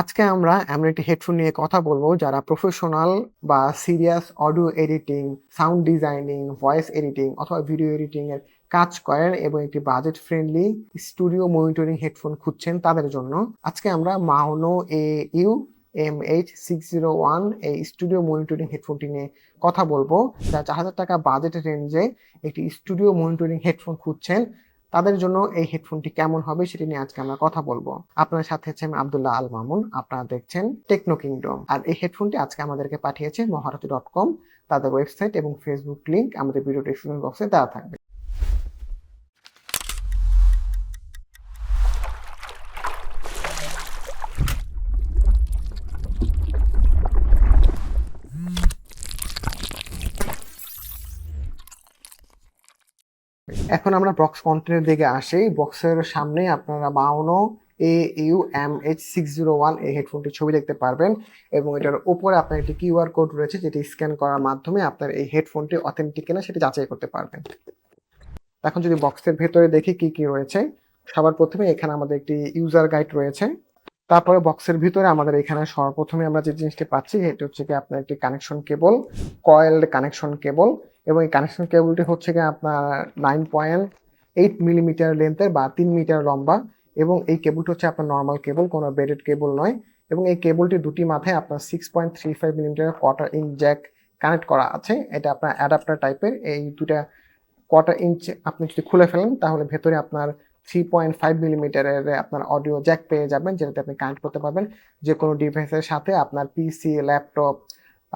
আজকে আমরা এমন একটি হেডফোন নিয়ে কথা বলবো যারা প্রফেশনাল বা serious audio editing, sound designing, voice editing অথবা ভিডিও এডিটিং এর কাজ করেন এবং একটি budget friendly studio monitoring headphone খুঁজছেন তাদের জন্য। আজকে আমরা মাউনো AU MH601 এই স্টুডিও মনিটরিং হেডফোনটি নিয়ে কথা বলবো। যা 4000 টাকা বাজেট রেঞ্জে একটি স্টুডিও মনিটরিং হেডফোন খুঁজছেন তাদের জন্য এই হেডফোনটি কেমন হবে সেটি নিয়ে আজকে আমরা কথা বলবো। আপনার সাথে আছে আমি আব্দুল্লাহ আল মামুন। আপনারা দেখছেন টেকনো কিংডম। আর এই হেডফোনটি আজকে আমাদেরকে পাঠিয়েছে মহারথী.com। তাদের ওয়েবসাইট এবং ফেসবুক লিংক আমাদের ভিডিও ডেসক্রিপশন বক্সে দেওয়া থাকবে। এখন আমরা বক্স কন্টেন্টের দিকে আসি। বক্সের সামনে আপনারা মাউনো AU MH601 এই হেডফোনটির ছবি দেখতে পারবেন এবং এটার উপরে আপনার একটি কিউআর কোড রয়েছে যেটি স্ক্যান করার মাধ্যমে আপনার এই হেডফোনটি অথেন্টিক কিনা সেটি যাচাই করতে পারবেন। এখন যদি বক্সের ভেতরে দেখি কি কি রয়েছে, সবার প্রথমে এখানে আমাদের একটি ইউজার গাইড রয়েছে। তারপরে বক্সের ভিতরে আমাদের এখানে সর্বপ্রথমে আমরা যে জিনিসটি পাচ্ছি সেটি হচ্ছে কি আপনার একটি কানেকশন কেবল, কয়েলড কানেকশন কেবল, এবং এই কানেকশন কেবলটি হচ্ছে কি আপনার 9.8 মিলিমিটার লেন্থের বা 3 মিটার লম্বা, এবং এই কেবলটি হচ্ছে আপনার নর্মাল কেবল, কোনো ব্রেডেড কেবল নয়। এবং এই কেবলটি দুটি মাথায় আপনার 6.35 millimetre quarter inch Jack connect করা আছে। এটা আপনার অ্যাডাপ্টার টাইপের। এই দুটা কোয়ার্টার ইঞ্চ আপনি যদি খুলে ফেলেন তাহলে ভেতরে আপনার 3.5 মিলিমিটারের আপনার অডিও জ্যাক পেয়ে যাবেন, যেটাতে আপনি কানেক্ট করতে পারবেন যে কোনো ডিভাইসের সাথে। আপনার পিসি, ল্যাপটপ,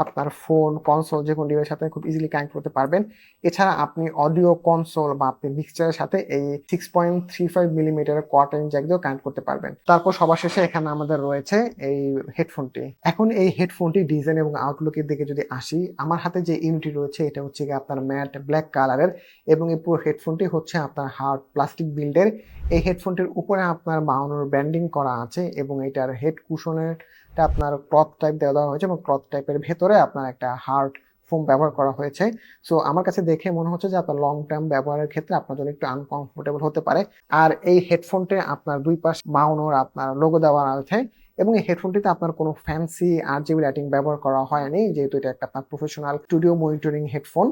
আপনার ফোন, কনসোল যে কোনো ডিভাইসের সাথে খুব ইজিলি কানেক্ট করতে পারবেন। এছাড়া আপনি অডিও কনসোল বা আপনি মিক্সচারের সাথে এই 6.35 মিলিমিটারের কোয়ার্টার ইঞ্চ জ্যাক দিয়েও কানেক্ট করতে পারবেন। তারপর সবার শেষে এখানে আমাদের রয়েছে এই হেডফোনটি। এখন এই হেডফোনটি ডিজাইন এবং আউটলুকের দিকে যদি আসি, আমার হাতে যে ইউনিটি রয়েছে এটা হচ্ছে কি আপনার ম্যাট ব্ল্যাক কালারের, এবং এই পুরো হেডফোনটি হচ্ছে আপনার হার্ড প্লাস্টিক বিল্ডের। এই হেডফোনটির উপরে আপনার মাউনোর ব্র্যান্ডিং করা আছে এবং এটার হেড কুশনের আপনার ক্লথ টাইপ দেওয়া হয়েছে এবং ক্লথ টাইপের ভেতরে আপনার একটা হার্ড ফোম ব্যবহার করা হয়েছে। সো আমার কাছে দেখে মনে হচ্ছে যে আপনার লং টার্ম ব্যবহারের ক্ষেত্রে আপনার জন্য একটু আনকমফোর্টেবল হতে পারে। আর এই হেডফোনটি আপনার দুই পাশ মাউনোর আপনার লোগো দেওয়া আছে, এবং এই হেডফোনটিতে আপনার কোনো ফ্যান্সি RGB লাইটিং ব্যবহার করা হয়নি, যেহেতু এটা একটা আপনার প্রফেশনাল স্টুডিও মনিটরিং হেডফোন।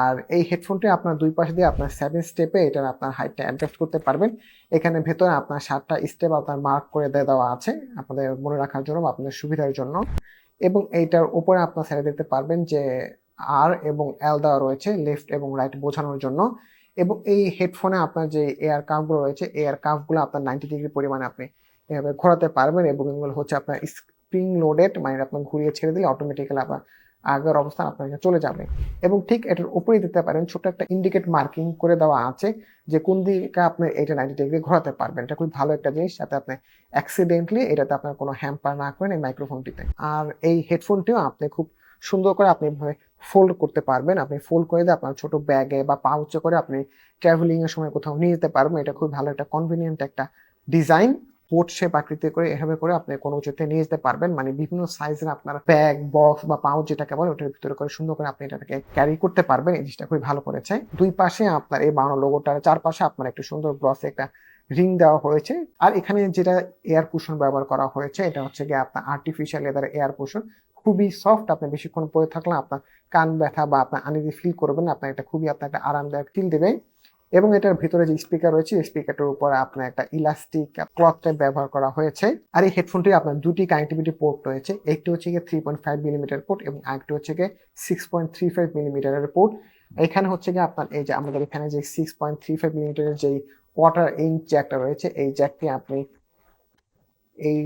আর এই হেডফোনটি আপনার দুই পাশ দিয়ে আপনার 7 স্টেপে এটার আপনার হাইটটা অ্যাডজাস্ট করতে পারবেন। এখানে ভেতরে আপনার 7টা স্টেপ আপনার মার্ক করে দেওয়া আছে আপনাদের মনে রাখার জন্য বা আপনাদের সুবিধার জন্য। এবং এইটার উপরে আপনার সাইডে দেখতে পারবেন যে আর এবং এল দেওয়া রয়েছে লেফট এবং রাইট বোঝানোর জন্য। এবং এই হেডফোনে আপনার যে এয়ার কাফগুলো রয়েছে, এয়ার কাফগুলো আপনার 90 ডিগ্রি পরিমাণে আপনি এভাবে ঘোরাতে পারবেন, এবং এগুলো হচ্ছে আপনার স্প্রিং লোডেড, মানে আপনার ঘুরিয়ে ছেড়ে দিলে অটোমেটিক্যালি আপনার আগের অবস্থান আপনার কাছে চলে যাবে। এবং ঠিক এটার উপরেই দিতে পারেন ছোট একটা ইন্ডিকেট মার্কিং করে দেওয়া আছে যে কোন দিকে আপনি এটা 90 ডিগ্রি ঘোরাতে পারবেন। এটা খুব ভালো একটা জিনিস, যাতে আপনি অ্যাক্সিডেন্টলি এটাতে আপনার কোনো হ্যাম্পার না করেন এই মাইক্রোফোনটিতে। আর এই হেডফোনটিও আপনি খুব সুন্দর করে আপনি এভাবে ফোল্ড করতে পারবেন। আপনি ফোল্ড করে দিয়ে আপনার ছোট ব্যাগে বা পাউচে করে আপনি ট্রাভেলিং এর সময় কোথাও নিয়ে যেতে পারবেন। এটা খুব ভালো একটা কনভিনিয়েন্ট একটা ডিজাইন। পোর্ট শেপ আকৃতি করে এভাবে করে আপনি কোনো কিছুতে নিয়ে যেতে পারবেন, মানে বিভিন্ন সাইজের আপনার ব্যাগ, বক্স বা পাউচ যেটাকে বলে ওটার ভিতরে করে সুন্দর করে আপনি এটাকে ক্যারি করতে পারবেন। এই জিনিসটা খুবই ভালো করেছে। দুই পাশে আপনার এই বানানো লোগোটার চারপাশে আপনার একটা সুন্দর গ্লসে একটা রিং দেওয়া হয়েছে। আর এখানে যেটা এয়ার কুশন ব্যবহার করা হয়েছে এটা হচ্ছে গিয়ে আপনার আর্টিফিশিয়াল লেদার এয়ার কুশন। খুবই সফট, আপনি বেশিক্ষণ পরে থাকলে আপনার কান ব্যথা বা আপনার আনইজি ফিল করবেন না, আপনার এটা খুবই আপনার একটা আরামদায়ক ফিল দেবে। এবং এটার ভিতরে যে স্পিকার রয়েছে স্পিকারটার উপরে আপনার একটা ইলাস্টিক ক্লথ টাইপ ব্যবহার করা হয়েছে। আর এই হেডফোনটি আপনার দুটি কানেক্টিভিটি পোর্ট রয়েছে, একটি হচ্ছে গিয়ে 3.5 মিলিমিটার পোর্ট এবং আরেকটি হচ্ছে গিয়ে 6.35 মিলিমিটারের পোর্ট। এখানে হচ্ছে গিয়ে আপনার এই যে আমাদের এখানে যে 6.35 মিলিমিটারের যে কোয়ার্টার ইঞ্চ জ্যাকটা রয়েছে, এই জ্যাকটি আপনি এই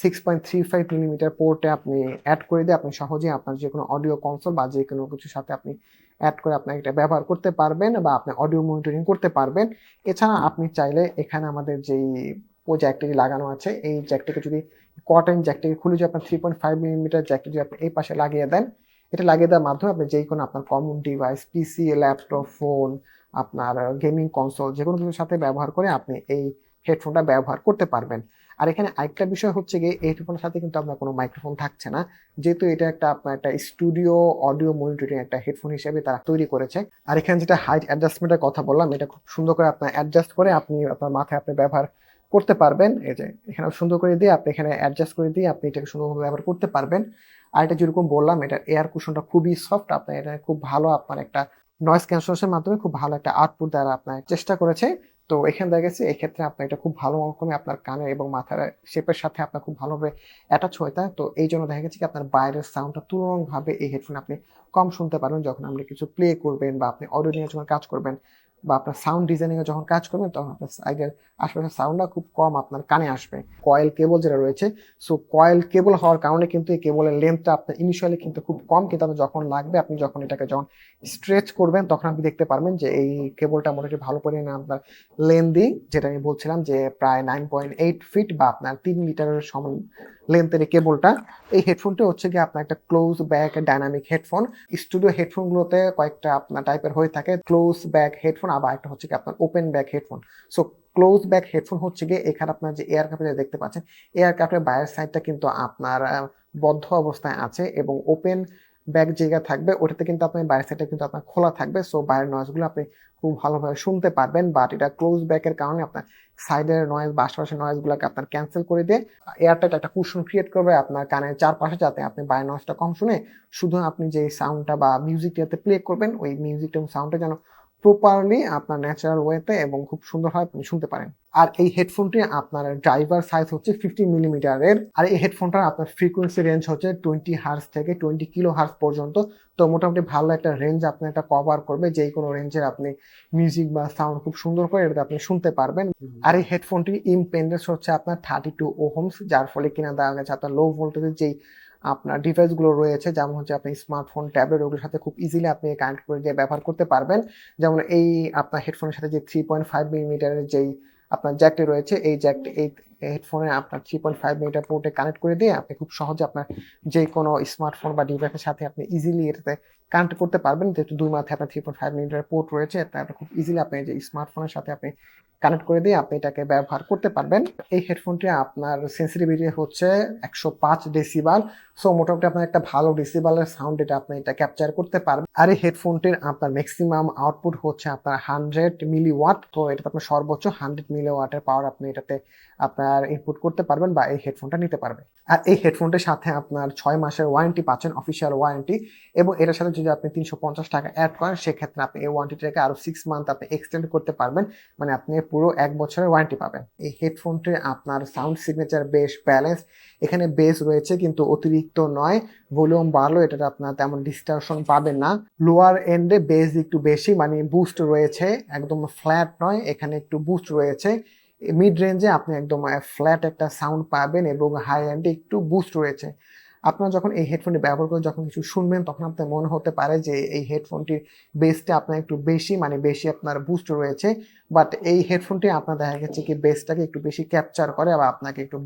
6.35 মিলিমিটার পোর্টে আপনি অ্যাড করে দিয়ে আপনি সহজেই আপনার যে কোনো অডিও কনসোল বা যে কোনো কিছুর সাথে আপনি অ্যাড করে আপনি এটা ব্যবহার করতে পারবেন বা আপনি অডিও মনিটরিং করতে পারবেন। এছাড়া আপনি চাইলে এখানে আমাদের যেই জ্যাকটি লাগানো আছে এই জ্যাকটিকে যদি কটন জ্যাকটিকে খুলে যদি আপনার 3.5 মিলিমিটার জ্যাকটি যদি আপনি এই পাশে লাগিয়ে দেন, এটা লাগিয়ে দেওয়ার মাধ্যমে আপনি যে কোনো আপনার কমন ডিভাইস, পিসি, ল্যাপটপ, ফোন, আপনার গেমিং কনসোল যে কোনো কিছুর সাথে ব্যবহার করে আপনি এই হেডফোনটা ব্যবহার করতে পারবেন। আর এখানে আরেকটা বিষয় হচ্ছে গিয়ে এই হেডফোনের সাথে কিন্তু আপনার কোনো মাইক্রোফোন থাকছে না, যেহেতু এটা একটা আপনার একটা স্টুডিও অডিও মনিটরিং একটা হেডফোন হিসেবে তারা তৈরি করেছে। আর এখানে যেটা হাইট অ্যাডজাস্টমেন্টের কথা বললাম, এটা খুব সুন্দর করে আপনার অ্যাডজাস্ট করে আপনি আপনার মাথায় আপনি ব্যবহার করতে পারবেন। এই যে এখানে সুন্দর করে দিয়ে আপনি এখানে অ্যাডজাস্ট করে দিয়ে আপনি এটাকে সুন্দরভাবে ব্যবহার করতে পারবেন। আর এটা যেরকম বললাম, এটার এয়ার কুশনটা খুবই সফট। আপনার এটা খুব ভালো আপনার একটা নয়েজ ক্যান্সেলেশন এর মাধ্যমে খুব ভালো একটা আউটপুট দেওয়ার আপনার চেষ্টা করেছে। তো এখানে দেখা গেছে এক্ষেত্রে আপনার এটা খুব ভালো রকমের আপনার কানের এবং মাথার শেপের সাথে আপনার খুব ভালোভাবে অ্যাটাচ হয়ে যায়। তো এইজন্য দেখা গেছে কি আপনার বাইরের সাউন্ডটা তুলনামূলকভাবে এই হেডফোনে আপনি কম শুনতে পারবেন যখন আপনি কিছু প্লে করবেন বা আপনি অডিও নিয়ে যখন কাজ করবেন বা আপনার সাউন্ড ডিজাইনিং এ যখন কাজ করবেন, তখন আপনার সাইডের আশেপাশের সাউন্ডটা খুব কম আপনার কানে আসবে। কয়েল কেবল যেটা রয়েছে, সো কয়েল কেবল হওয়ার কারণে কিন্তু এই কেবলের লেন্থটা আপনার ইনিশিয়ালি কিন্তু খুব কম, কিন্তু আপনার যখন লাগবে আপনি যখন এটাকে যখন স্ট্রেচ করবেন তখন আপনি দেখতে পারবেন যে এই কেবলটা মোটামুটি ভালো পরিমাণে আপনার লেন্থি, যেটা আমি বলছিলাম যে প্রায় 9.8 ফিট বা আপনার 3 মিটারের সমান লেন্থের এই কেবলটা। এই হেডফোনটা হচ্ছে গিয়ে আপনার একটা close back dynamic headphone. Studio headphone গুলোতে কয়েকটা আপনার টাইপের হয়ে থাকে, ক্লোজ ব্যাক হেডফোন, আবার একটা হচ্ছে কি আপনার open back headphone. So close back headphone হচ্ছে গিয়ে এখানে আপনার যে এয়ার কাপে দেখতে পাচ্ছেন, এয়ার কাপের বাইরের সাইডটা কিন্তু আপনার বদ্ধ অবস্থায় আছে এবং ওপেন ব্যাক জায়গা থাকবে, ওটাতে কিন্তু আপনার বাইরের সাইডটা কিন্তু আপনার খোলা থাকবে। সো বাইরের নয়েজগুলো আপনি খুব ভালোভাবে শুনতে পারবেন। বাট এটা ক্লোজ ব্যাকের কারণে আপনার সাইডের নয়েজ বা আশেপাশের নয়েজগুলোকে আপনার ক্যান্সেল করে দিয়ে এয়ারটাইট একটা কুশন ক্রিয়েট করবে আপনার কানের চারপাশে, যাতে আপনি বাইরের নয়েজটা কম শুনে শুধু আপনি যে সাউন্ডটা বা মিউজিকটাতে প্লে করবেন ওই মিউজিকটা এবং সাউন্ডটা যেন প্রপারলি আপনার ন্যাচারাল ওয়েতে এবং খুব সুন্দরভাবে আপনি শুনতে পারেন। আর এই হেডফোনটি আপনার ড্রাইভার সাইজ হচ্ছে 50 মিলিমিটারের। আর এই হেডফোনটার আপনার ফ্রিকোয়েন্সি রেঞ্জ হচ্ছে 20 হার্জ থেকে 20 কিলো হার্জ পর্যন্ত। তো মোটামুটি ভালো একটা রেঞ্জ আপনার এটা কভার করবে, যে কোনো রেঞ্জের আপনি মিউজিক বা সাউন্ড খুব সুন্দর করে এটাতে আপনি শুনতে পারবেন। আর এই হেডফোনটির ইম্পেডেন্স হচ্ছে আপনার 32 ওহমস, যার ফলে কিনা দেখা গেছে আপনার লো ভোল্টেজের যেই আপনার ডিভাইসগুলো রয়েছে, যেমন হচ্ছে আপনি স্মার্টফোন, ট্যাবলেট, ওগুলোর সাথে খুব ইজিলি আপনি কানেক্ট করে দিয়ে ব্যবহার করতে পারবেন। যেমন এই আপনার হেডফোনের সাথে যে 3.5 মিলিমিটারের যেই আপনার জ্যাকটি রয়েছে, এই জ্যাকটি এই হেডফোনে আপনার 3.5 মিলিমিটার পোর্টে কানেক্ট করে দিয়ে আপনি খুব সহজে আপনার যে কোনো স্মার্টফোন বা ডিভাইসের সাথে আপনি ইজিলি এটাতে কানেক্ট করতে পারবেন। যেহেতু দুই মাথায় আপনার 3.5 মিলিমিটার পোর্ট রয়েছে, এটা খুব ইজিলি আপনি যে স্মার্টফোনের সাথে আপনি কানেক্ট করে দিয়ে আপনি এটাকে ব্যবহার করতে পারবেন। এই হেডফোনটি আপনার সেন্সিটিভিটি হচ্ছে 105 ডেসিবাল। সো মোটামুটি আপনার একটা ভালো ডেসিবালের সাউন্ড এটা আপনি এটা ক্যাপচার করতে পারবেন। আর এই হেডফোনটির আপনার ম্যাক্সিমাম আউটপুট হচ্ছে আপনার 100 মিলিওয়াট। তো এটাতে আপনার সর্বোচ্চ 100 মিলিওয়াটের পাওয়ার আপনি এটাতে আপনার ইনপুট করতে পারবেন বা এই হেডফোনটা নিতে পারবেন। আর এই হেডফোনটির সাথে আপনার 6 মাসের ওয়ারেন্টি পাচ্ছেন, অফিসিয়াল ওয়ারেন্টি। এবং এটার সাথে যদি আপনি 350 টাকা অ্যাড করেন, সেক্ষেত্রে আপনি এই ওয়ারেন্টিটাকে আরো 6 মান্থ আপনি এক্সটেন্ড করতে পারবেন, মানে আপনি পুরো 1 বছরের ওয়ারেন্টি পাবেন। এই হেডফোনটির আপনার সাউন্ড সিগনেচার বেশ ব্যালেন্স। এখানে বেস রয়েছে কিন্তু অতিরিক্ত নয়, ভলিউম বাড়লেও এটাতে আপনার তেমন ডিস্টরশন পাবেন না। লোয়ার এন্ডে বেস একটু বেশি, মানে বুস্ট রয়েছে, একদম ফ্ল্যাট নয়, এখানে একটু বুস্ট রয়েছে। মিড রেঞ্জে আপনি একদম ফ্ল্যাট একটা সাউন্ড পাবেন এবং হাই এন্ডে একটু বুস্ট রয়েছে। আপনারা যখন এই হেডফোনটি ব্যবহার করে যখন কিছু শুনবেন, তখন আপনার মনে হতে পারে যে এই হেডফোনটির বেসটা আপনার একটু বেশি, মানে বেশি আপনার বুস্ট রয়েছে। বাট এই হেডফোনটি আপনার দেখা গেছে কি বেসটাকে একটু বেশি ক্যাপচার করে বা আপনাকে একটু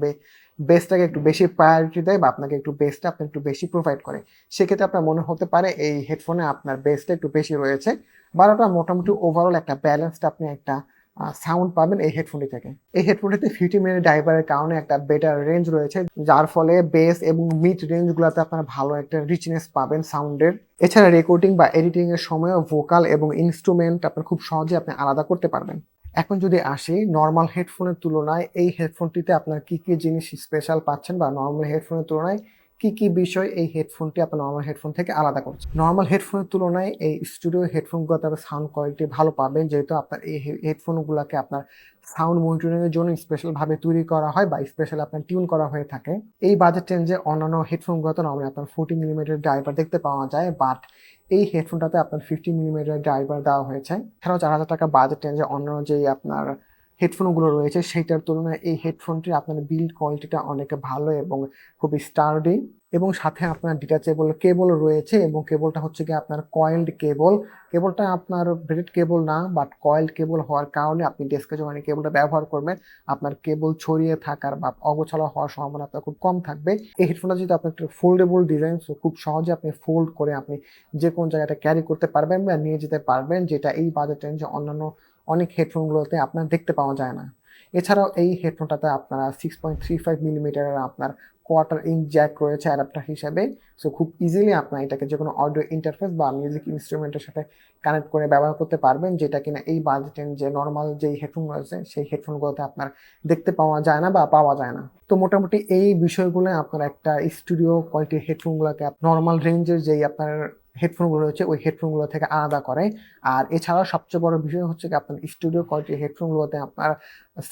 বেসটাকে একটু বেশি প্রায়োরিটি দেয় বা আপনাকে একটু বেসটা আপনার একটু বেশি প্রোভাইড করে। সেক্ষেত্রে আপনার মনে হতে পারে এই হেডফোনে আপনার বেসটা একটু বেশি রয়েছে। বারোটা মোটামুটি ওভারঅল একটা ব্যালেন্সড আপনি একটা সাউন্ড পাবেন এই হেডফোনটি থেকে। এই হেডফোনটিতে 50 মিলি ড্রাইভারের কারণে একটা বেটার রেঞ্জ রয়েছে, যার ফলে বেস এবং মিড রেঞ্জগুলোতে আপনারা ভালো একটা রিচনেস পাবেন সাউন্ডের। এছাড়া রেকর্ডিং বা এডিটিং এর সময়ও ভোকাল এবং ইনস্ট্রুমেন্ট আপনার খুব সহজে আপনি আলাদা করতে পারবেন। এখন যদি আসি নর্মাল হেডফোনের তুলনায় এই হেডফোনটিতে আপনার কি কি জিনিস স্পেশাল পাচ্ছেন বা নর্মাল হেডফোনের তুলনায় কি কি বিষয় এই হেডফোনটি আপনার নর্মাল হেডফোন থেকে আলাদা করছে। নর্মাল হেডফোনের তুলনায় এই স্টুডিও হেডফোনগুলোতে আপনার সাউন্ড কোয়ালিটি ভালো পাবেন, যেহেতু আপনার এই হেডফোনগুলোকে আপনার সাউন্ড মনিটরিং এর জন্য স্পেশাল ভাবে তৈরি করা হয় বা স্পেশাল আপনার টিউন করা হয়ে থাকে। এই বাজেট রেঞ্জে অন্যান্য হেডফোনগুলোতে নর্মালি আপনার 40 মিলিমিটার ড্রাইভার দেখতে পাওয়া যায়, বাট এই হেডফোনটাতে আপনার 50 মিলিমিটার ড্রাইভার দেওয়া হয়েছে। এছাড়াও 4,000 টাকা বাজেট রেঞ্জে অন্যান্য যেই আপনার হেডফোনগুলো রয়েছে সেইটার তুলনায় এই হেডফোনটির আপনার বিল্ড কোয়ালিটিটা অনেক ভালো এবং খুবই স্টার্ডি। এবং সাথে আপনার ডিটাচেবল কেবল রয়েছে এবং কেবলটা হচ্ছে কি আপনার কয়েলড কেবল। কেবলটা আপনার ব্রেডেড কেবল না, বাট কয়েলড কেবল হওয়ার কারণে আপনি ডেস্কে যখন এই কেবলটা ব্যবহার করবেন, আপনার কেবল ছড়িয়ে থাকার বা অগোছালো হওয়ার সম্ভাবনা আপনার খুব কম থাকবে। এই হেডফোনটা যদি আপনার একটা ফোল্ডেবল ডিজাইন, সো খুব সহজে আপনি ফোল্ড করে আপনি যে কোনো জায়গাটা ক্যারি করতে পারবেন বা নিয়ে যেতে পারবেন, যেটা এই বাজেট রেঞ্জে অন্যান্য অনেক হেডফোনগুলোতে আপনার দেখতে পাওয়া যায় না। এছাড়াও এই হেডফোনটাতে আপনারা 6.35 মিলিমিটারের আপনার কোয়ার্টার ইঞ্চ জ্যাক রয়েছে অ্যাডাপ্টার হিসাবে। সো খুব ইজিলি আপনার এটাকে যেকোনো অডিও ইন্টারফেস বা মিউজিক ইনস্ট্রুমেন্টের সাথে কানেক্ট করে ব্যবহার করতে পারবেন, যেটা কিনা এই বাজেটের যে নর্মাল যেই হেডফোন রয়েছে সেই হেডফোনগুলোতে আপনার দেখতে পাওয়া যায় না বা পাওয়া যায় না। তো মোটামুটি এই বিষয়গুলো আপনার একটা স্টুডিও কোয়ালিটির হেডফোনগুলোকে নর্মাল রেঞ্জের যেই আপনার হেডফোনগুলো রয়েছে ওই হেডফোনগুলো থেকে আলাদা করে। আর এছাড়াও সবচেয়ে বড় বিষয় হচ্ছে কি আপনার স্টুডিও কোয়ালিটির হেডফোনগুলোতে আপনার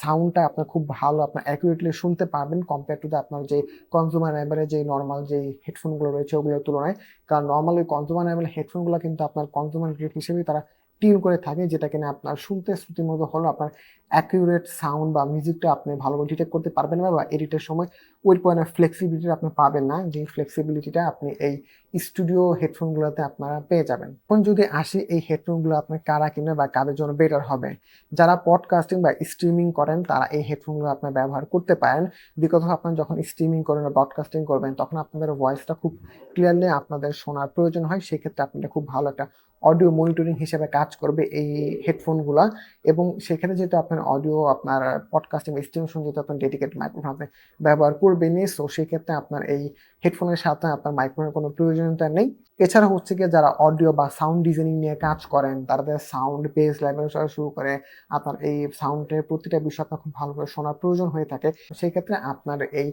সাউন্ডটা আপনার খুব ভালো আপনার অ্যাকুরেটলি শুনতে পারবেন কম্পেয়ার টু আপনার যে কনজিউমার লেভেলের যে নর্মাল যেই হেডফোনগুলো রয়েছে ওগুলোর তুলনায়। কারণ নর্মাল ওই কনজিউমার লেভেল হেডফোনগুলো কিন্তু আপনার কনজিউমার গ্রেড হিসেবেই তারা টিউন করে থাকে, যেটা কিনা আপনার শুনতে শ্রুতিমধুর হলেও আপনার অ্যাকুরেট সাউন্ড বা মিউজিকটা আপনি ভালোভাবে ডিটেক্ট করতে পারবেন না, বা এডিটের সময় ওই পয়েন্টের ফ্লেক্সিবিলিটি আপনি পাবেন না, যে ফ্লেক্সিবিলিটিটা আপনি এই স্টুডিও হেডফোনগুলোতে আপনারা পেয়ে যাবেন। এখন যদি আসি এই হেডফোনগুলো আপনার কারা কিনে বা কাদের জন্য বেটার হবে, যারা পডকাস্টিং বা স্ট্রিমিং করেন তারা এই হেডফোনগুলো আপনার ব্যবহার করতে পারেন। বিকজ আপনার যখন স্ট্রিমিং করবেন বা ব্রডকাস্টিং করবেন তখন আপনাদের ভয়েসটা খুব ক্লিয়ারলি আপনাদের শোনার প্রয়োজন হয়, সেক্ষেত্রে আপনাদের খুব ভালো একটা অডিও মনিটরিং হিসেবে কাজ করবে এই হেডফোনগুলা। এবং সেক্ষেত্রে যেহেতু আপনার অডিও আপনার পডকাস্টিং স্ট্রিমিং শুনতে যেহেতু আপনার ডেডিকেটেড মাইক্রোফোন আপনি ব্যবহার করবেনই, সো সেক্ষেত্রে আপনার এই হেডফোনের সাথে আপনার মাইক্রোফোনের কোনো প্রয়োজনীয়তা নেই। এছাড়া হচ্ছে গিয়ে যারা অডিও বা সাউন্ড ডিজাইনিং নিয়ে কাজ করেন তাদের সাউন্ড বেস লেভেল শুরু করে আপনার এই সাউন্ডের প্রতিটা বিষয় আপনার খুব ভালোভাবে শোনার প্রয়োজন হয়ে থাকে, সেই ক্ষেত্রে আপনার এই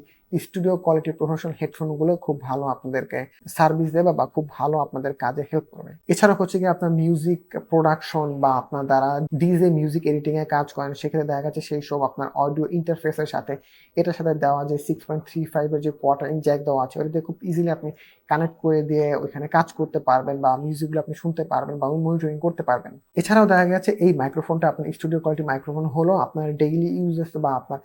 স্টুডিও কোয়ালিটির প্রফেশনাল হেডফোনগুলো খুব ভালো আপনাদেরকে সার্ভিস দেবে বা খুব ভালো আপনাদের কাজে হেল্প করবে। এছাড়া হচ্ছে কি আপনার মিউজিক প্রোডাকশন বা আপনার দ্বারা ডিজে মিউজিক এডিটিং এ কাজ করেন, সেক্ষেত্রে দেখা যাচ্ছে সেই সব আপনার অডিও ইন্টারফেসের সাথে এটার সাথে দেওয়া যে 6.35 এর যে কোয়ার্টার ইঞ্চ জ্যাক দেওয়া আছে ওটা দিয়ে খুব ইজিলি আপনি কানেক্ট করে দিয়ে ওইখানে কাজ করতে পারবেন বা মিউজিকগুলো আপনি শুনতে পারবেন বা মনিটরিং করতে পারবেন। এছাড়াও দেখা গেছে এই মাইক্রোফোনটা আপনার স্টুডিও কোয়ালিটি মাইক্রোফোন হলো আপনার ডেইলি ইউজেস বা আপনার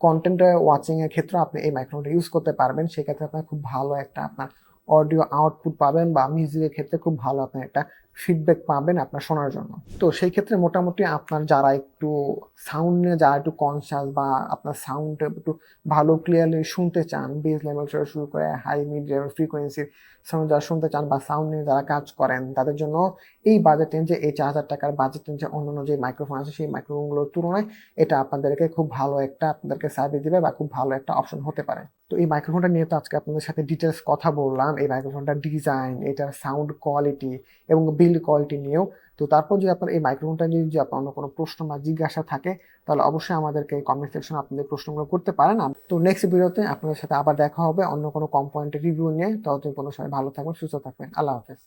কন্টেন্ট ওয়াচিং এর ক্ষেত্রে আপনি এই মাইক্রোফোনটা ইউজ করতে পারবেন, সেক্ষেত্রে আপনার খুব ভালো একটা আপনার অডিও আউটপুট পাবেন বা মিউজিকের ক্ষেত্রে খুব ভালো আপনি একটা ফিডব্যাক পাবেন আপনার শোনার জন্য। তো সেই ক্ষেত্রে মোটামুটি আপনার যারা একটু সাউন্ড নিয়ে যারা একটু কনসাস বা আপনার সাউন্ড একটু ভালো ক্লিয়ারলি শুনতে চান, বেস লেভেল থেকে শুরু করে হাই মিড লেভেল ফ্রিকোয়েন্সির সাউন্ড যারা শুনতে চান বা সাউন্ড নিয়ে যারা কাজ করেন তাদের জন্য এই বাজেট রেঞ্জে এই 4,000 টাকার বাজেট রেঞ্জে অন্যান্য যে মাইক্রোফোন আছে সেই মাইক্রোফোনগুলোর তুলনায় এটা আপনাদেরকে খুব ভালো একটা আপনাদেরকে সার্ভিস দিবে বা খুব ভালো একটা অপশন হতে পারে। তো এই মাইক্রোফোনটা নিয়ে তো আজকে আপনাদের সাথে ডিটেলস কথা বললাম, এই মাইক্রোফোনটার ডিজাইন, এটার সাউন্ড কোয়ালিটি এবং বিল্ড কোয়ালিটি নিয়েও। তো তারপর যদি আপনার এই মাইক্রোফোনটা নিয়ে যদি আপনার অন্য কোনো প্রশ্ন বা জিজ্ঞাসা থাকে তাহলে অবশ্যই আমাদেরকে কমেন্ট সেকশনে আপনাদের প্রশ্নগুলো করতে পারেন। তো নেক্সট ভিডিওতে আপনাদের সাথে আবার দেখা হবে অন্য কোনো কম্পোনেন্টের রিভিউ নিয়ে। ততদিন কোনো সময় ভালো থাকবেন, সুস্থ থাকবেন। আল্লাহ হাফেজ।